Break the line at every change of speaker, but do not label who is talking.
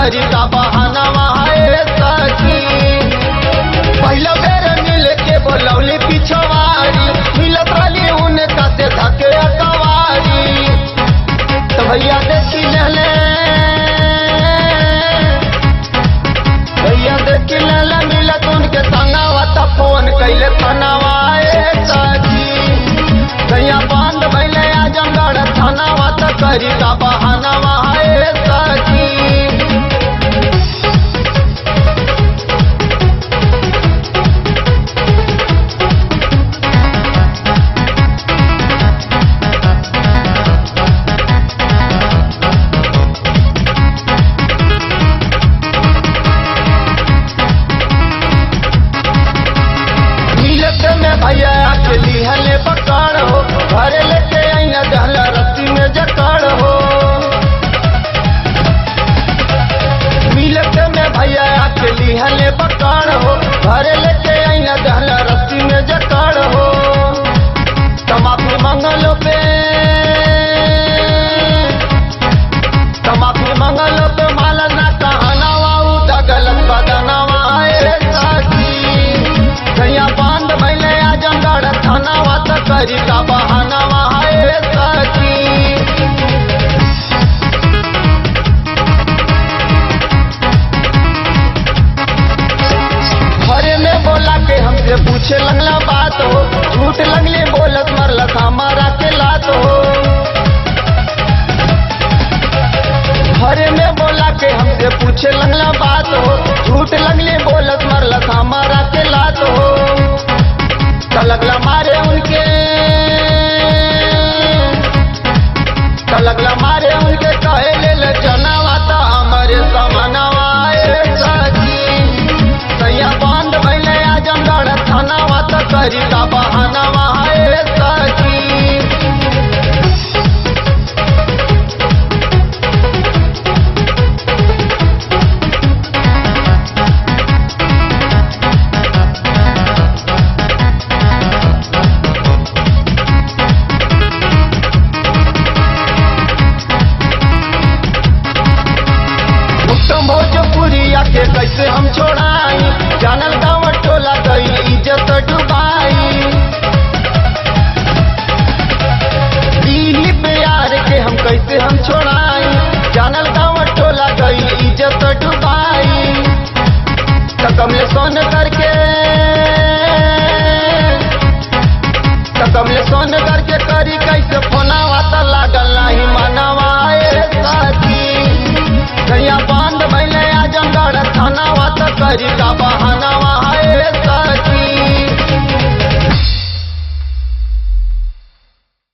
करी का बहानवा है सखी। पहला बेर मिल के बोलौली पिछवाड़ी, मिलत रही उनका से धके कवारी। तो भैया देखी ले मिलत उनके संगवा त फोन कैले थानावा सखी। कहिया बंद भैले आजमगढ़ थानावा त करी का बहानवा है सखी। भैया अकेली हले पकड़ हो, घरे लेके आइया जहला रस्सी में जकड़ हो। मिलत में भैया अकेली हले पकड़ हो, घरे लेके आइया जहला रस्सी में जकड़ हो। तमाफी मंगलो पे माला ना कहनावा उदा गलत बदनावा है सखी। कहिया बंद भैले आजमगढ़ थानावा त करी का बहानवा है सखी। घरे में बोला के हमसे पूछे लगला बात हो, झूठ लगले बोलत मरलत हमारा के लात हो। घरे में बोला के हमसे पूछे लगला बात हो, झूठ लगले बोलत मरलत हमारा के लात हो। लगला मारे उनके कहे ले जनावा त हमारे समानवा है सखी। सैया बंद भैले आजमगढ़ थानावा त करी का बहाना